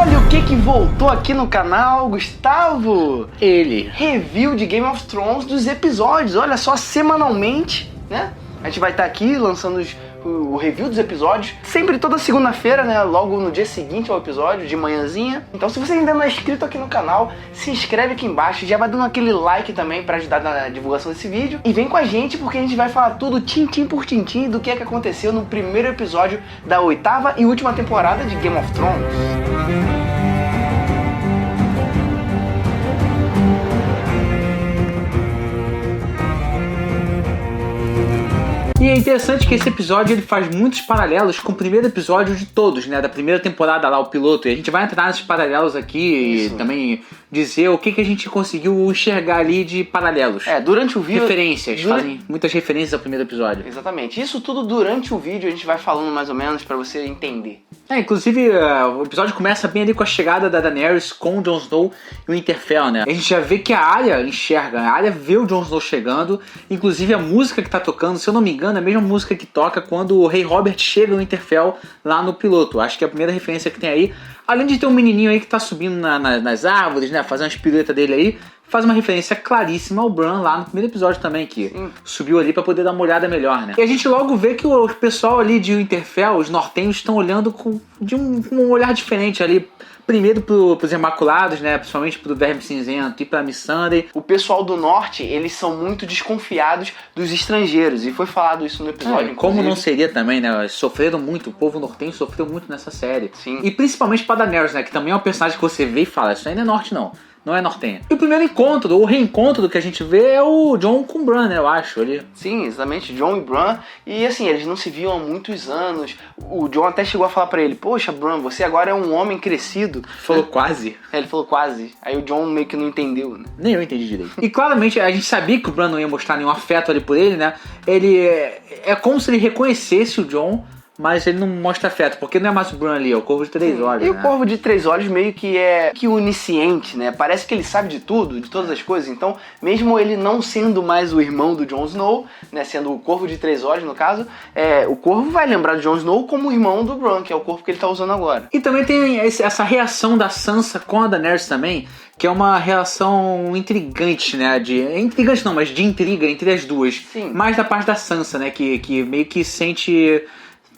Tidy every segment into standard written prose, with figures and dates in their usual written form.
Olha o que voltou aqui no canal, Gustavo! Ele. Review de Game of Thrones dos episódios, olha só, semanalmente, né? A gente vai estar aqui lançando o review dos episódios, sempre toda segunda-feira, né? Logo no dia seguinte ao episódio, de manhãzinha. Então se você ainda não é inscrito aqui no canal, se inscreve aqui embaixo, já vai dando aquele like também pra ajudar na divulgação desse vídeo. E vem com a gente porque a gente vai falar tudo tintim por tintim do que é que aconteceu no primeiro episódio da 8ª e última temporada de Game of Thrones. E é interessante que esse episódio ele faz muitos paralelos com o primeiro episódio de todos, né? Da primeira temporada lá, o piloto. E a gente vai entrar nesses paralelos aqui e também dizer o que a gente conseguiu enxergar ali de paralelos. Durante o vídeo... Referências, fazem muitas referências ao primeiro episódio. Exatamente. Isso tudo durante o vídeo a gente vai falando mais ou menos pra você entender. Inclusive o episódio começa bem ali com a chegada da Daenerys com o Jon Snow e o Winterfell, né? A gente já vê que a Arya enxerga, a Arya vê o Jon Snow chegando, inclusive a música que tá tocando, se eu não me engano, é a mesma música que toca quando o Rei Robert chega no Winterfell lá no piloto. Acho que é a primeira referência que tem aí. Além de ter um menininho aí que tá subindo nas árvores, né? Fazendo as piruetas dele aí. Faz uma referência claríssima ao Bran lá no primeiro episódio também, que subiu ali pra poder dar uma olhada melhor, né? E a gente logo vê que o pessoal ali de Winterfell, os nortenhos, estão olhando com um olhar diferente ali. Primeiro pros Imaculados, né? Principalmente pro Verme Cinzento e pra Missandei. O pessoal do norte, eles são muito desconfiados dos estrangeiros. E foi falado isso no episódio, como não seria também, né? Sofreram muito, o povo nortenho sofreu muito nessa série. Sim. E principalmente pra Daenerys, né? Que também é um personagem que você vê e fala, isso aí não é norte não. Não é nortenha. E o primeiro encontro, ou reencontro que a gente vê é o Jon com o Bran, né? Eu acho ali. Sim, exatamente. Jon e Bran. E assim, eles não se viam há muitos anos. O Jon até chegou a falar pra ele: poxa, Bran, você agora é um homem crescido. Falou quase. Ele falou quase. Aí o Jon meio que não entendeu, né? Nem eu entendi direito. E claramente a gente sabia que o Bran não ia mostrar nenhum afeto ali por ele, né? Ele é como se ele reconhecesse o Jon, mas ele não mostra afeto, porque não é mais o Bran ali, é o Corvo de Três Olhos. E né? o Corvo de Três Olhos meio que é onisciente, né? Parece que ele sabe de tudo, de todas as coisas. Então, mesmo ele não sendo mais o irmão do Jon Snow, né? Sendo o Corvo de Três Olhos, no caso, o Corvo vai lembrar do Jon Snow como o irmão do Bran, que é o corvo que ele tá usando agora. E também tem essa reação da Sansa com a Daenerys também, que é uma relação intrigante, né? Intrigante não, mas de intriga entre as duas. Sim. Mais da parte da Sansa, né? Que meio que sente...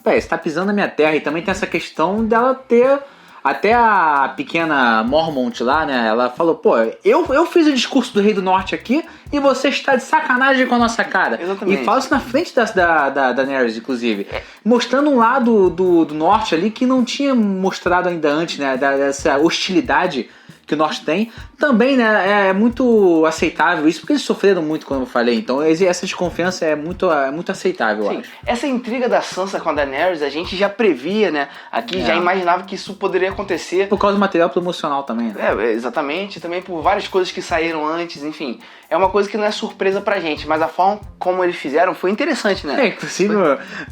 você tá pisando na minha terra. E também tem essa questão dela ter... Até a pequena Mormont lá, né? Ela falou, pô, eu fiz o discurso do Rei do Norte aqui e você está de sacanagem com a nossa cara. Exatamente. E fala isso na frente da Daenerys, inclusive. Mostrando um lado do Norte ali que não tinha mostrado ainda antes, né? Dessa hostilidade que o Norte tem. Também, né, é muito aceitável isso, porque eles sofreram muito, como eu falei. Então essa desconfiança é muito aceitável, eu acho. Essa intriga da Sansa com a Daenerys, a gente já previa, né? Aqui já imaginava que isso poderia acontecer. Por causa do material promocional também, né? Exatamente. Também por várias coisas que saíram antes, enfim. É uma coisa que não é surpresa pra gente, mas a forma como eles fizeram foi interessante, né? Inclusive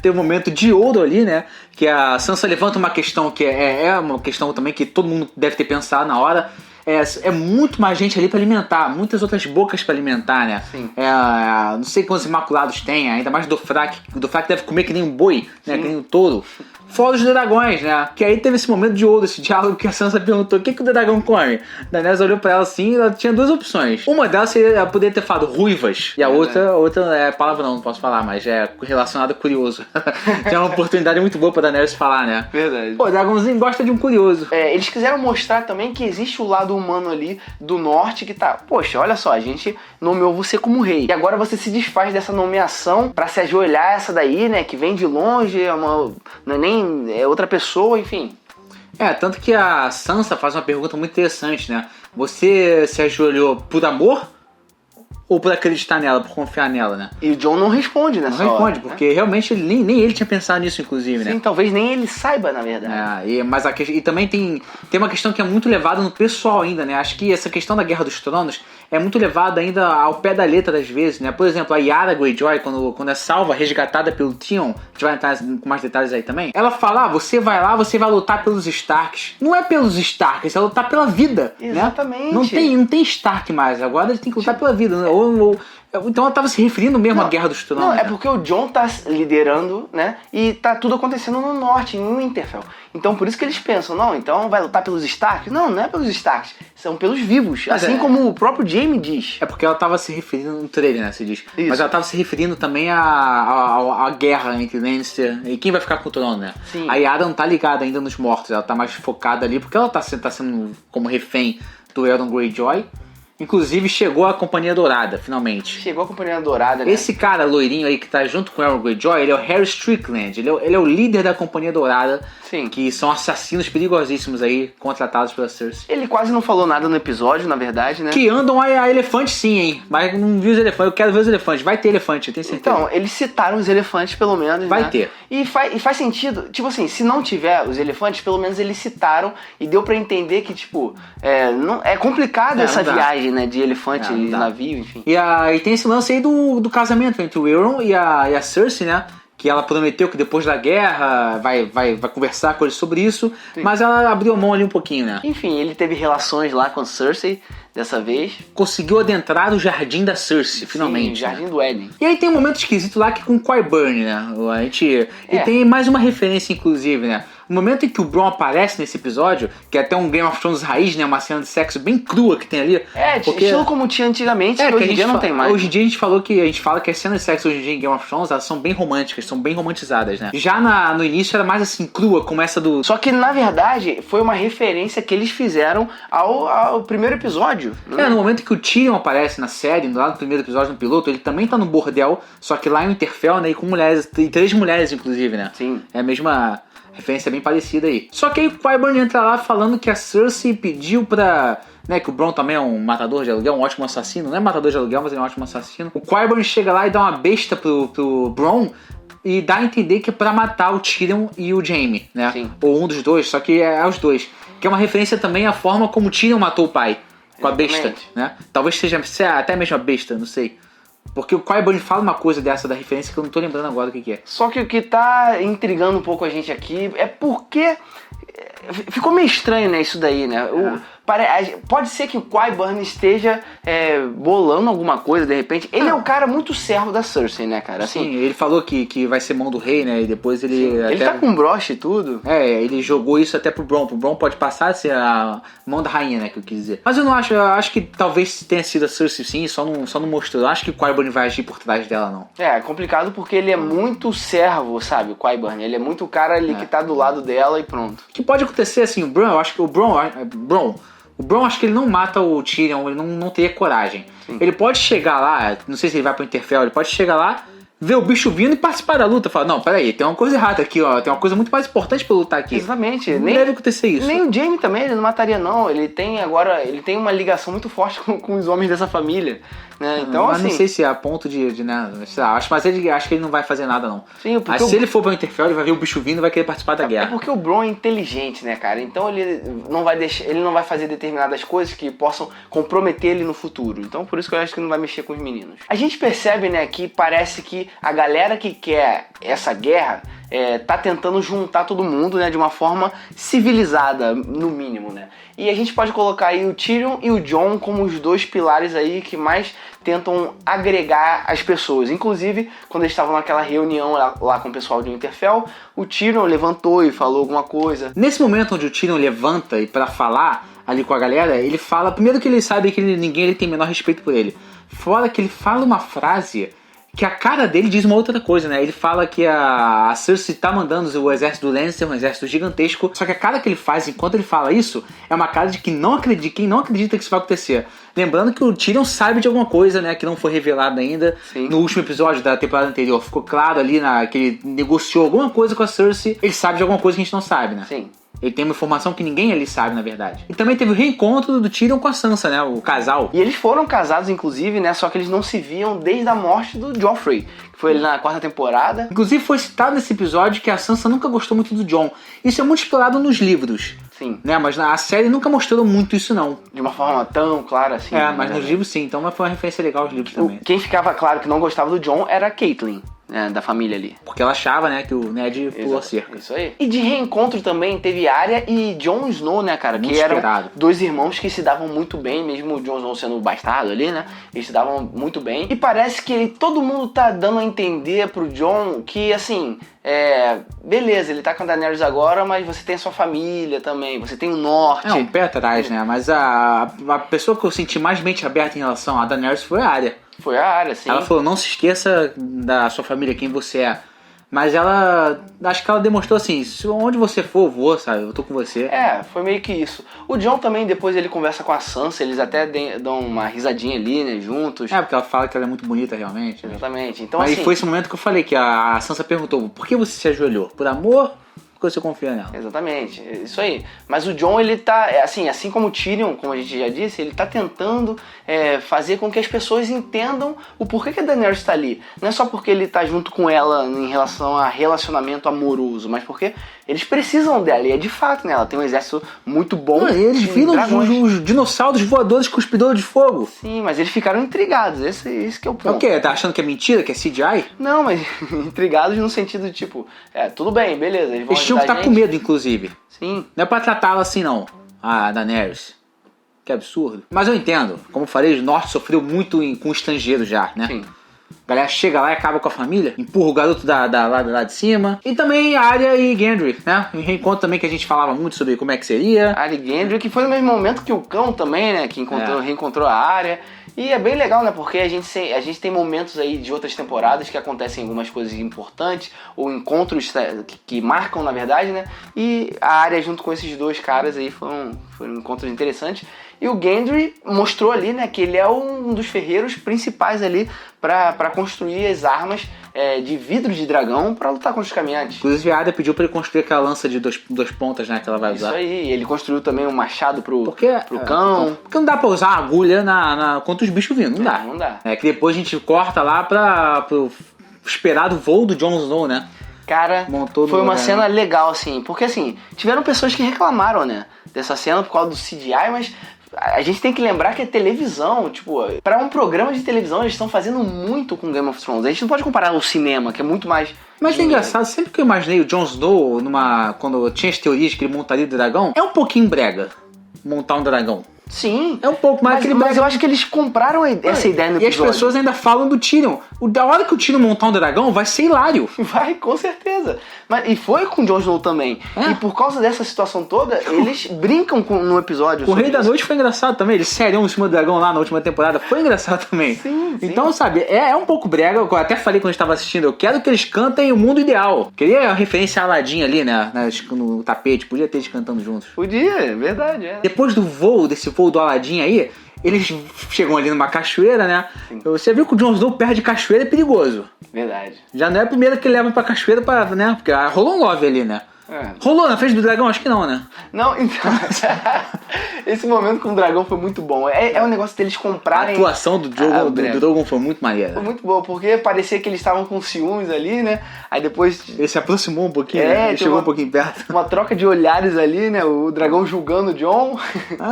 tem um momento de ouro ali, né? Que a Sansa levanta uma questão que é uma questão também que todo mundo deve ter pensado na hora. É muito mais gente ali pra alimentar, muitas outras bocas pra alimentar, né? Sim. Não sei quantos Imaculados tem, ainda mais do Dothraki. O Dothraki deve comer que nem um boi, né? Que nem um touro. Fora os dragões, né? Que aí teve esse momento de ouro, esse diálogo que a Sansa perguntou: o que o dragão come? Daenerys olhou pra ela assim e ela tinha duas opções. Uma delas ela poderia ter falado ruivas. E a outra é palavra não posso falar, mas é relacionada a curioso. É uma oportunidade muito boa pra Daenerys falar, né? Verdade. Pô, o dragãozinho gosta de um curioso. Eles quiseram mostrar também que existe o lado humano ali do norte que tá... Poxa, olha só, a gente nomeou você como rei. E agora você se desfaz dessa nomeação pra se ajoelhar essa daí, né? Que vem de longe, não é nem outra pessoa, enfim. Tanto que a Sansa faz uma pergunta muito interessante, né? Você se ajoelhou por amor ou por acreditar nela, por confiar nela, né? E o Jon não responde nessa hora. Não responde, porque realmente nem ele tinha pensado nisso, inclusive, né? Sim, talvez nem ele saiba, na verdade. E também tem uma questão que é muito levada no pessoal ainda, né? Acho que essa questão da Guerra dos Tronos é muito levada ainda ao pé da letra das vezes, né? Por exemplo, a Yara Greyjoy, quando é salva, resgatada pelo Theon, a gente vai entrar com mais detalhes aí também, ela fala, você vai lá, você vai lutar pelos Starks. Não é pelos Starks, é lutar pela vida, exatamente, né? Não tem Stark mais, agora ele tem que lutar pela vida, né? Então ela tava se referindo mesmo à Guerra dos Tronos. Não, né? é porque o Jon tá liderando, né? E tá tudo acontecendo no norte, em Winterfell. Então por isso que eles pensam, não, então vai lutar pelos Starks? Não, não é pelos Starks, são pelos vivos. Mas assim como o próprio Jaime diz. É porque ela tava se referindo no trailer, né, se diz. Isso. Mas ela tava se referindo também à guerra entre Lannister e quem vai ficar com o trono, né? Sim. A Yara não tá ligada ainda nos mortos, ela tá mais focada ali, porque ela tá sendo como refém do Euron Greyjoy. Inclusive chegou a Companhia Dourada, finalmente. Chegou a Companhia Dourada, né? Esse cara loirinho aí que tá junto com o Euron Greyjoy, ele é o Harry Strickland, ele é o líder da Companhia Dourada. Sim. Que são assassinos perigosíssimos aí, contratados pela Cersei. Ele quase não falou nada no episódio, na verdade, né? Que andam a elefante sim, hein? Mas não vi os elefantes. Eu quero ver os elefantes. Vai ter elefante, eu tenho certeza. Então, eles citaram os elefantes, pelo menos, Vai né? ter. E faz sentido. Tipo assim, se não tiver os elefantes, pelo menos eles citaram e deu pra entender que, tipo, é complicado essa não dá. viagem, né? De elefante Não e dá. navio, enfim. E tem esse lance aí do casamento entre o Euron e a Cersei, né? Que ela prometeu que depois da guerra vai conversar com ele sobre isso. Sim. Mas ela abriu a mão ali um pouquinho, né? Enfim, ele teve relações lá com Cersei, dessa vez. Conseguiu adentrar o jardim da Cersei, finalmente. Sim, Jardim do Éden. E aí tem um momento esquisito lá que com o Qyburn, né? E tem mais uma referência, inclusive, né? O momento em que o Bronn aparece nesse episódio, que é até um Game of Thrones raiz, né? Uma cena de sexo bem crua que tem ali. Estilo como tinha antigamente, que hoje em dia não tem mais. Hoje em dia a gente fala que as cenas de sexo hoje em dia em Game of Thrones, elas são bem românticas, são bem romantizadas, né? Já no início era mais assim, crua, como essa do... Só que, na verdade, foi uma referência que eles fizeram ao primeiro episódio. Né? No momento em que o Tyrion aparece na série, lá no primeiro episódio, no piloto, ele também tá no bordel, só que lá em Winterfell, né? E com mulheres, e 3 mulheres, inclusive, né? Sim. É a mesma referência bem parecida aí. Só que aí o Qyburn entra lá falando que a Cersei pediu pra... Né, que o Bronn também é um matador de aluguel, um ótimo assassino. Não é matador de aluguel, mas ele é um ótimo assassino. O Qyburn chega lá e dá uma besta pro Bronn e dá a entender que é pra matar o Tyrion e o Jaime, né? Sim. Ou um dos dois, só que é os dois. Que é uma referência também à forma como o Tyrion matou o pai. Com a besta, Exatamente. né? Talvez seja até mesmo a besta, não sei. Porque o Qyburn fala uma coisa dessa da referência que eu não tô lembrando agora o que é. Só que o que tá intrigando um pouco a gente aqui é porque ficou meio estranho, né, isso daí, né? Pode ser que o Qyburn esteja bolando alguma coisa, de repente. Ele é um cara muito servo da Cersei, né, cara? Assim, Sim, ele falou que vai ser mão do rei, né? E depois ele... ele tá com broche e tudo. Ele jogou isso até pro Bronn. O Bronn pode passar a ser a mão da rainha, né? Que eu quis dizer. Mas eu não acho... Eu acho que talvez tenha sido a Cersei, sim. Só não mostrou. Eu acho que o Qyburn vai agir por trás dela, não. É complicado porque ele é muito servo, sabe? O Qyburn. Ele é muito o cara ali que tá do lado dela e pronto. O que pode acontecer, assim, o Bronn... Eu acho que o Bronn, acho que ele não mata o Tyrion, ele não teria coragem. Sim. Ele pode chegar lá, não sei se ele vai pro Winterfell, ele pode chegar lá, ver o bicho vindo e participar da luta. Falar, não, peraí, tem uma coisa errada aqui, ó, tem uma coisa muito mais importante pra lutar aqui. Exatamente. Não deve acontecer isso. Nem o Jaime também, ele não mataria não. Ele tem uma ligação muito forte com os homens dessa família. Né? Então, mas assim, não sei se é a ponto de né, sei lá, acho que ele não vai fazer nada, não. Sim, porque se ele for pro Winterfell, ele vai ver o bicho vindo e vai querer participar da É guerra. porque o Bronn é inteligente, né, cara? Então ele não vai fazer determinadas coisas que possam comprometer ele no futuro. Então por isso que eu acho que não vai mexer com os meninos. A gente percebe, né, que parece que a galera que quer essa guerra tá tentando juntar todo mundo, né, de uma forma civilizada, no mínimo, né? E a gente pode colocar aí o Tyrion e o Jon como os dois pilares aí que mais tentam agregar as pessoas. Inclusive, quando eles estavam naquela reunião lá com o pessoal de Winterfell, o Tyrion levantou e falou alguma coisa. Nesse momento onde o Tyrion levanta e pra falar ali com a galera, ele fala, primeiro que ele sabe que ninguém tem o menor respeito por ele. Fora que ele fala uma frase que a cara dele diz uma outra coisa, né? Ele fala que a Cersei tá mandando o exército do Lannister, um exército gigantesco, só que a cara que ele faz enquanto ele fala isso é uma cara de quem não acredita que isso vai acontecer. Lembrando que o Tyrion sabe de alguma coisa, né? Que não foi revelado ainda. Sim. No último episódio da temporada anterior. Ficou claro ali que ele negociou alguma coisa com a Cersei. Ele sabe de alguma coisa que a gente não sabe, né? Sim. Ele tem uma informação que ninguém ali sabe, na verdade. E também teve o reencontro do Tyrion com a Sansa, né? O casal. E eles foram casados, inclusive, né? Só que eles não se viam desde a morte do Joffrey, que foi ali na 4ª temporada. Inclusive foi citado nesse episódio que a Sansa nunca gostou muito do Jon. Isso é muito explorado nos livros. Sim. Né? Mas a série nunca mostrou muito isso, não. De uma forma tão clara assim. Mas nos livros sim. Então foi uma referência legal aos livros também. Quem ficava claro que não gostava do Jon era a Catelyn. né, da família ali. Porque ela achava, né, que o Ned pulou a cerca. Isso aí. E de reencontro também teve Arya e Jon Snow, né, cara? Muito que eram esperado. dois irmãos que se davam muito bem, mesmo o Jon Snow sendo bastardo ali, né? Eles se davam muito bem. E parece que todo mundo tá dando a entender pro Jon que, assim, beleza, ele tá com a Daenerys agora, mas você tem a sua família também, você tem o norte. É um pé atrás, né? Mas a pessoa que eu senti mais mente aberta em relação a Daenerys foi a Arya. Foi a Arya, sim. Ela falou, não se esqueça da sua família, quem você é. Mas acho que ela demonstrou assim, onde você for, eu vou, sabe? Eu tô com você. Foi meio que isso. O Jon também, depois ele conversa com a Sansa, eles até dão uma risadinha ali, né, juntos. Porque ela fala que ela é muito bonita, realmente. Exatamente. Então, Mas assim, foi esse momento que eu falei, que a Sansa perguntou, por que você se ajoelhou? Por amor? Porque você confia nela. Exatamente, isso aí. Mas o Jon, ele tá, assim como o Tyrion, como a gente já disse, ele tá tentando fazer com que as pessoas entendam o porquê que a Daenerys tá ali. Não é só porque ele tá junto com ela em relação a relacionamento amoroso, mas porque eles precisam dela. E é de fato, né? Ela tem um exército muito bom. Eles viram os dinossauros voadores cuspidores de fogo. Sim, mas eles ficaram intrigados. Esse que é o ponto. É o quê? Tá achando que é mentira? Que é CGI? Não, mas intrigados no sentido de tipo, tudo bem, beleza. Eles tinham que estar com medo, inclusive. Sim. Não é pra tratá-la assim, não. A Daenerys. Que absurdo. Mas eu entendo. Como eu falei, o Norte sofreu muito com estrangeiro já, né? Sim. A galera chega lá e acaba com a família, empurra o garoto lá de cima. E também Arya e Gendry, né? Um reencontro também que a gente falava muito sobre como é que seria. Arya e Gendry, que foi no mesmo momento que o cão também, né? Que reencontrou a Arya. E é bem legal, né? Porque a gente tem momentos aí de outras temporadas que acontecem algumas coisas importantes, ou encontros que marcam, na verdade, né? E a Arya junto com esses dois caras aí foram encontros interessantes. E o Gendry mostrou ali, né, que ele é um dos ferreiros principais ali para construir as armas de vidro de dragão para lutar contra os caminhantes. Inclusive a Arya pediu para ele construir aquela lança de duas pontas, né, que ela vai usar. Isso aí, ele construiu também um machado pro cão. Porque não dá pra usar agulha contra os bichos vindo, não dá. Não dá. É que depois a gente corta lá pro esperado voo do Jon Snow, né? Cara, foi uma cena legal, assim, porque assim, tiveram pessoas que reclamaram, né, dessa cena por causa do CGI, mas a gente tem que lembrar que é televisão, tipo, pra um programa de televisão eles estão fazendo muito com Game of Thrones. A gente não pode comparar ao cinema, que é muito mais... Mas é engraçado, sempre que eu imaginei o Jon Snow, quando eu tinha as teorias que ele montaria o dragão, é um pouquinho brega montar um dragão. Sim. É um pouco mais... Mas eu acho que eles compraram essa ideia no episódio. E as pessoas ainda falam do Tyrion. Da hora que o Tyrion montar um dragão, vai ser hilário. Vai, com certeza. E foi com o Jon Snow também. E por causa dessa situação toda, eles brincam no episódio. O Rei da Noite foi engraçado também. Eles seriam em cima do dragão lá na última temporada. Foi engraçado também. Sim. Então, sabe, é um pouco brega. Eu até falei quando eu estava assistindo. Eu quero que eles cantem o mundo ideal. Queria a referência a Aladdin ali, né? No tapete. Podia ter eles cantando juntos. Podia, é verdade. Depois desse voo do Aladdin aí, eles chegam ali numa cachoeira, né? Sim. Você viu que o Jon Snow perto de cachoeira é perigoso. Verdade. Já não é a primeira que ele leva pra cachoeira, né? Porque rolou um love ali, né? Rolou na frente do dragão? Acho que não, né? Não, então... Esse momento com o dragão foi muito bom. É um negócio deles comprarem... A atuação do Drogon foi muito maneira. Foi muito boa, porque parecia que eles estavam com ciúmes ali, né? Aí depois... Ele se aproximou um pouquinho, né? Ele chegou um pouquinho perto. Uma troca de olhares ali, né? O dragão julgando o Jon.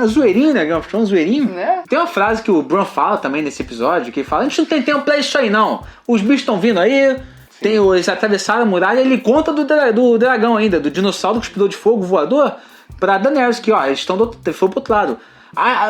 Zoeirinho, né? Um zoeirinho. Né? Tem uma frase que o Bran fala também nesse episódio, que fala, a gente não tem tempo pra isso aí, não. Os bichos estão vindo aí... Eles atravessaram a muralha e ele conta do dragão ainda, do dinossauro cuspidor de fogo voador, pra Daenerys, que eles foram pro outro lado.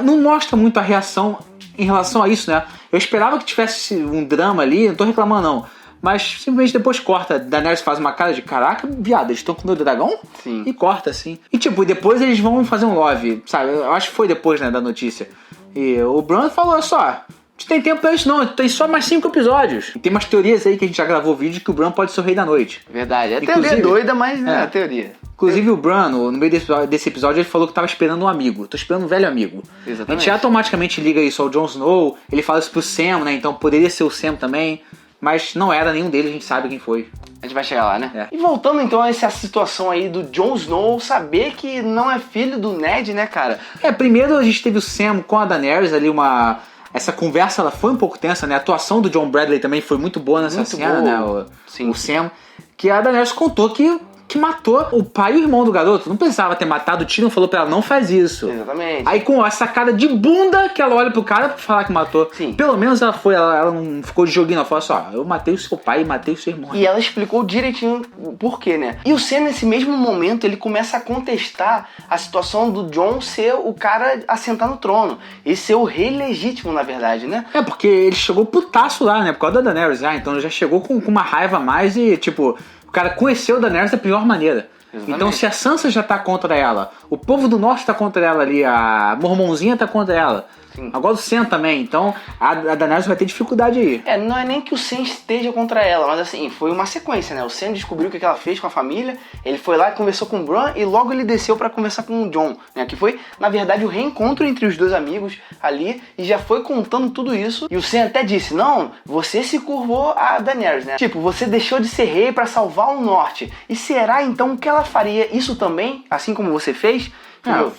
Não mostra muito a reação em relação a isso, né? Eu esperava que tivesse um drama ali, não tô reclamando não, mas simplesmente depois corta. Daenerys faz uma cara de caraca, viado, eles estão com o dragão? Sim. E corta assim. E depois eles vão fazer um love, sabe? Eu acho que foi depois, né, da notícia. E o Bran falou, olha só... A gente tem tempo pra isso não, tem só mais 5 episódios. E tem umas teorias aí que a gente já gravou vídeo que o Bran pode ser o Rei da Noite. Verdade, a teoria é doida, mas é a teoria. Inclusive o Bran, no meio desse episódio, ele falou que tava esperando um amigo. Tô esperando um velho amigo. Exatamente. A gente automaticamente liga isso ao Jon Snow, ele fala isso pro Sam, né? Então poderia ser o Sam também. Mas não era nenhum deles, a gente sabe quem foi. A gente vai chegar lá, né? E voltando então a essa situação aí do Jon Snow saber que não é filho do Ned, né, cara? Primeiro a gente teve o Sam com a Daenerys ali, essa conversa ela foi um pouco tensa, né? A atuação do John Bradley também foi muito boa nessa cena, né? O Sam. Que a Daenerys contou que que matou o pai e o irmão do garoto. Não precisava ter matado, o Tyrion falou pra ela, não faz isso. Exatamente. Aí com essa cara de bunda que ela olha pro cara pra falar que matou. Sim. Pelo menos ela não ficou de joguinho, ela falou assim, ó, eu matei o seu pai e matei o seu irmão. E ela explicou direitinho o porquê, né? E o Sam, nesse mesmo momento, ele começa a contestar a situação do Jon ser o cara a sentar no trono. E ser o rei legítimo, na verdade, né? É, porque ele chegou putaço lá, né? Por causa da Daenerys, então ele já chegou com uma raiva a mais e, tipo, o cara conheceu a Daenerys da pior maneira. Exatamente. Então, se a Sansa já tá contra ela, o povo do norte tá contra ela ali, a Mormonzinha tá contra ela, Sim. agora o Sam também, então a Daenerys vai ter dificuldade aí. É, não é nem que o Sam esteja contra ela, mas assim, foi uma sequência, né? O Sam descobriu o que ela fez com a família, ele foi lá e conversou com o Bran e logo ele desceu pra conversar com o Jon, né? Que foi, na verdade, o reencontro entre os dois amigos ali e já foi contando tudo isso. E o Sam até disse, não, você se curvou a Daenerys, né? Tipo, você deixou de ser rei pra salvar o norte. E será então que ela faria isso também, assim como você fez?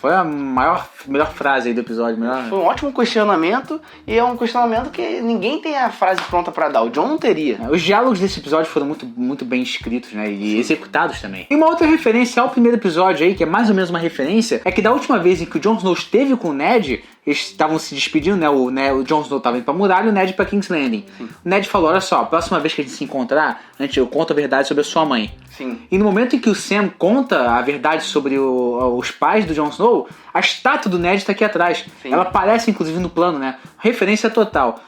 Foi a melhor frase aí do episódio. Foi um ótimo questionamento e é um questionamento que ninguém tem a frase pronta pra dar. O Jon não teria. Os diálogos desse episódio foram muito bem escritos, né? E executados também. E uma outra referência ao primeiro episódio aí, que é mais ou menos uma referência, é que da última vez em que o Jon Snow esteve com o Ned, eles estavam se despedindo, né? O Jon Snow estava indo pra muralha e o Ned pra King's Landing. Sim. O Ned falou, olha só, a próxima vez que a gente se encontrar, eu conto a verdade sobre a sua mãe. Sim. E no momento em que o Sam conta a verdade sobre os pais do Jon Snow, a estátua do Ned tá aqui atrás. Sim. Ela aparece, inclusive, no plano, né? Referência total.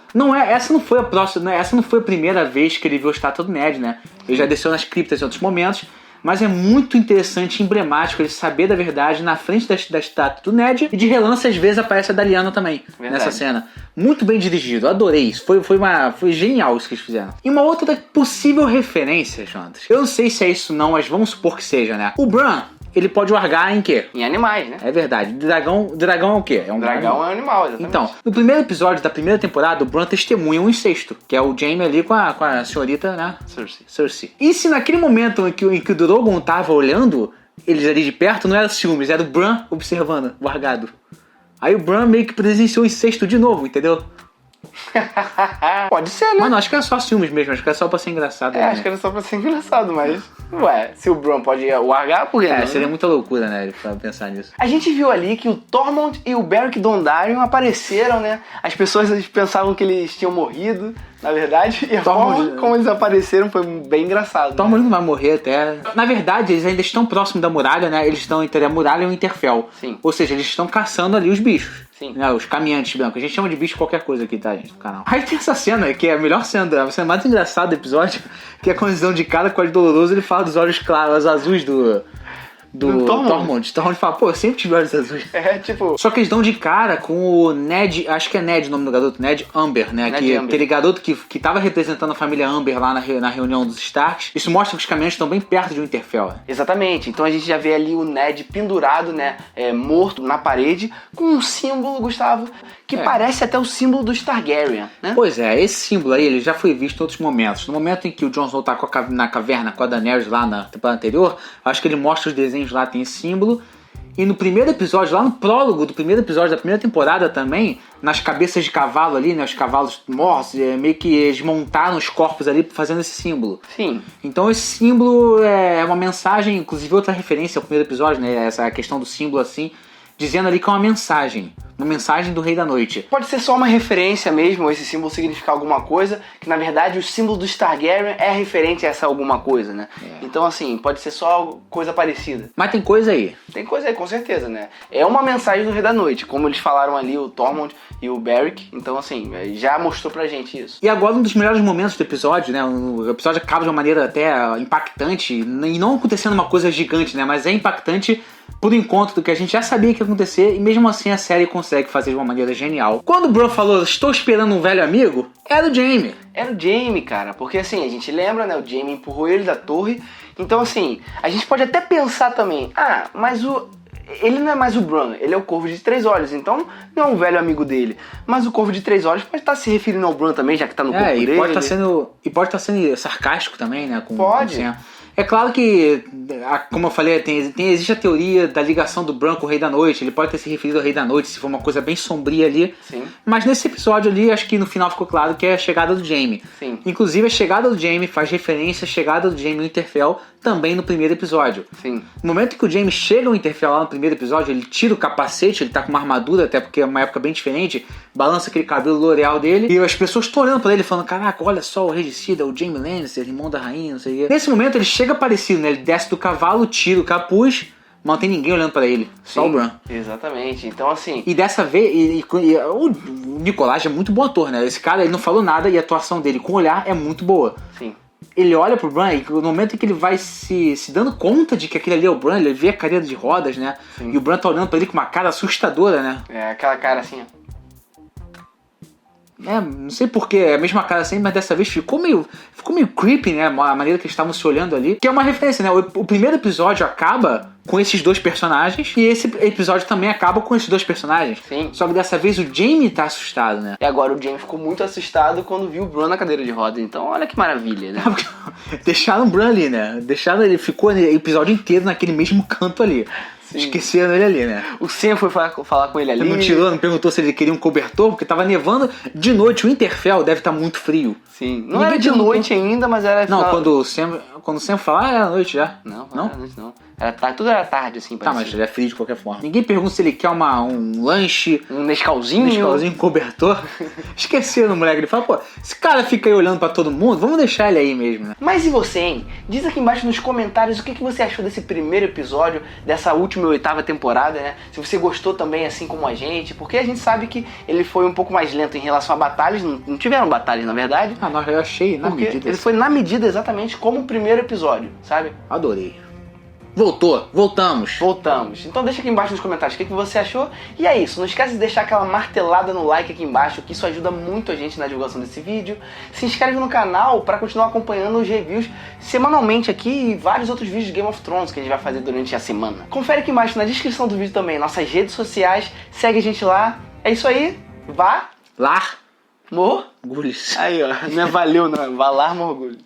Essa não foi a próxima, né? Essa não foi a primeira vez que ele viu a estátua do Ned, né? Ele já desceu nas criptas em outros momentos. Mas é muito interessante e emblemático ele saber da verdade na frente da estátua do Ned. E de relance, às vezes, aparece a Daliana também. Verdade. Nessa cena. Muito bem dirigido, adorei isso. Foi genial isso que eles fizeram. E uma outra possível referência, Jonas. Eu não sei se é isso não, mas vamos supor que seja, né? O Bran, ele pode largar em quê? Em animais, né? É verdade. Dragão é o quê? É um dragão animal. É um animal, exatamente. Então, no primeiro episódio da primeira temporada, o Bran testemunha um incesto, que é o Jaime ali com a senhorita, né? Cersei. E se naquele momento em que o Drogon tava olhando, eles ali de perto, não era ciúmes, era o Bran observando, largado. Aí o Bran meio que presenciou o incesto de novo, entendeu? Pode ser, né? Mano, acho que era só ciúmes mesmo, acho que era só pra ser engraçado. Né? Acho que era só pra ser engraçado, mas... Ué, se o Bran pode largar, por que não? Seria muita loucura, né, pra pensar nisso. A gente viu ali que o Tormund e o Beric Dondarrion apareceram, né? As pessoas pensavam que eles tinham morrido, na verdade, e a forma como eles apareceram foi bem engraçado. Tormund não vai morrer até... Na verdade, eles ainda estão próximos da muralha, né? Eles estão entre a muralha e o Interfell. Sim. Ou seja, eles estão caçando ali os bichos. Sim. Né, os caminhantes brancos. A gente chama de bicho qualquer coisa aqui, tá, gente, no canal. Aí tem essa cena, que é a melhor cena, a cena mais engraçada do episódio, que é quando eles dão de cara com o olho doloroso, ele fala dos olhos claros, azuis do Tormund. Tormund fala, pô, eu sempre tive olhos azuis. É, tipo... Só que eles dão de cara com o Ned, acho que é Ned o nome do garoto, Ned Amber, né? Aquele garoto que tava representando a família Amber lá na reunião dos Starks. Isso mostra que os caminhantes estão bem perto de Winterfell. Né? Exatamente. Então a gente já vê ali o Ned pendurado, né? Morto na parede, com um símbolo, Gustavo, que parece até o símbolo do Targaryen, né? Pois é, esse símbolo aí, ele já foi visto em outros momentos. No momento em que o Jon Snow tá na caverna com a Daenerys lá na temporada anterior, acho que ele mostra os desenhos lá, tem esse símbolo. E no primeiro episódio, lá no prólogo do primeiro episódio da primeira temporada também, nas cabeças de cavalo ali, né, os cavalos mortos, meio que eles montaram os corpos ali fazendo esse símbolo. Sim. Então esse símbolo é uma mensagem, inclusive outra referência ao primeiro episódio, né, essa questão do símbolo assim, dizendo ali que é uma mensagem do Rei da Noite. Pode ser só uma referência mesmo, esse símbolo significar alguma coisa, que na verdade o símbolo do Targaryen é referente a essa alguma coisa, né? Então assim, pode ser só coisa parecida. Mas tem coisa aí. Tem coisa aí, com certeza, né? É uma mensagem do Rei da Noite, como eles falaram ali, o Tormund e o Beric, então assim, já mostrou pra gente isso. E agora um dos melhores momentos do episódio, né? O episódio acaba de uma maneira até impactante, e não acontecendo uma coisa gigante, né? Mas é impactante por encontro do que a gente já sabia que ia acontecer, e mesmo assim a série consegue fazer de uma maneira genial. Quando o Bran falou, estou esperando um velho amigo, era o Jaime. Era o Jaime, cara, porque assim, a gente lembra, né, o Jaime empurrou ele da torre, então assim, a gente pode até pensar também, mas ele não é mais o Bran, ele é o Corvo de Três Olhos, então não é um velho amigo dele. Mas o Corvo de Três Olhos pode estar se referindo ao Bran também, já que tá no corpo dele. Pode estar sendo sarcástico também, né? Pode. É claro que, como eu falei, existe a teoria da ligação do Bran com o Rei da Noite. Ele pode ter se referido ao Rei da Noite, se for uma coisa bem sombria ali. Sim. Mas nesse episódio ali, acho que no final ficou claro que é a chegada do Jaime. Sim. Inclusive, a chegada do Jaime faz referência à chegada do Jaime no Winterfell também no primeiro episódio. Sim. No momento em que o Jaime chega no Winterfell lá no primeiro episódio, ele tira o capacete, ele tá com uma armadura, até porque é uma época bem diferente, balança aquele cabelo L'Oreal dele, e as pessoas estão olhando pra ele falando, caraca, olha só o regicida, o Jaime Lannister, irmão da rainha, não sei o quê. Nesse momento ele chega parecido, né? Ele desce do cavalo, tira o capuz, mas não tem ninguém olhando pra ele, só o Bran. Exatamente, então assim... E dessa vez, o Nicolás é muito bom ator, né? Esse cara, ele não falou nada e a atuação dele com o olhar é muito boa. Sim. Ele olha pro Bran e no momento em que ele vai se dando conta de que aquele ali é o Bran, ele vê a cadeira de rodas, né? Sim. E o Bran tá olhando pra ele com uma cara assustadora, né? É, aquela cara assim, ó. Não sei porquê, é a mesma cara assim, mas dessa vez ficou meio creepy, né? A maneira que eles estavam se olhando ali. Que é uma referência, né? O primeiro episódio acaba com esses dois personagens e esse episódio também acaba com esses dois personagens. Sim. Só que dessa vez o Jaime tá assustado, né? E agora o Jaime ficou muito assustado quando viu o Bran na cadeira de rodas. Então olha que maravilha, né? Deixaram o Bran ali, né? Ele ficou o episódio inteiro naquele mesmo canto ali. Sim. Esqueceram ele ali, né? O Sam foi falar com ele ali. Ele não perguntou se ele queria um cobertor, porque tava nevando de noite. O Winterfell deve estar muito frio. Sim. Não era de noite ainda, mas era... Não, quando o Sam falar, era noite já. Não era noite não. Tudo era tarde, assim, parecia. Tá, mas já é frio de qualquer forma. Ninguém pergunta se ele quer um lanche... Um Nescauzinho. Um cobertor. Esqueceram o moleque. Ele fala, pô, esse cara fica aí olhando pra todo mundo, vamos deixar ele aí mesmo, né? Mas e você, hein? Diz aqui embaixo nos comentários o que você achou desse primeiro episódio, dessa última e 8ª temporada, né? Se você gostou também, assim como a gente, porque a gente sabe que ele foi um pouco mais lento em relação a batalhas, não tiveram batalhas, na verdade. Eu achei na medida. Ele foi na medida exatamente como o primeiro episódio, sabe? Adorei. Voltamos. Então deixa aqui embaixo nos comentários o que você achou. E é isso, não esquece de deixar aquela martelada no like aqui embaixo, que isso ajuda muito a gente na divulgação desse vídeo. Se inscreve no canal para continuar acompanhando os reviews semanalmente aqui e vários outros vídeos de Game of Thrones que a gente vai fazer durante a semana. Confere aqui embaixo na descrição do vídeo também nossas redes sociais, segue a gente lá. É isso aí, vá lá morgulhos. Gulhos. Aí ó, não é valeu não, vá lá morgulhos.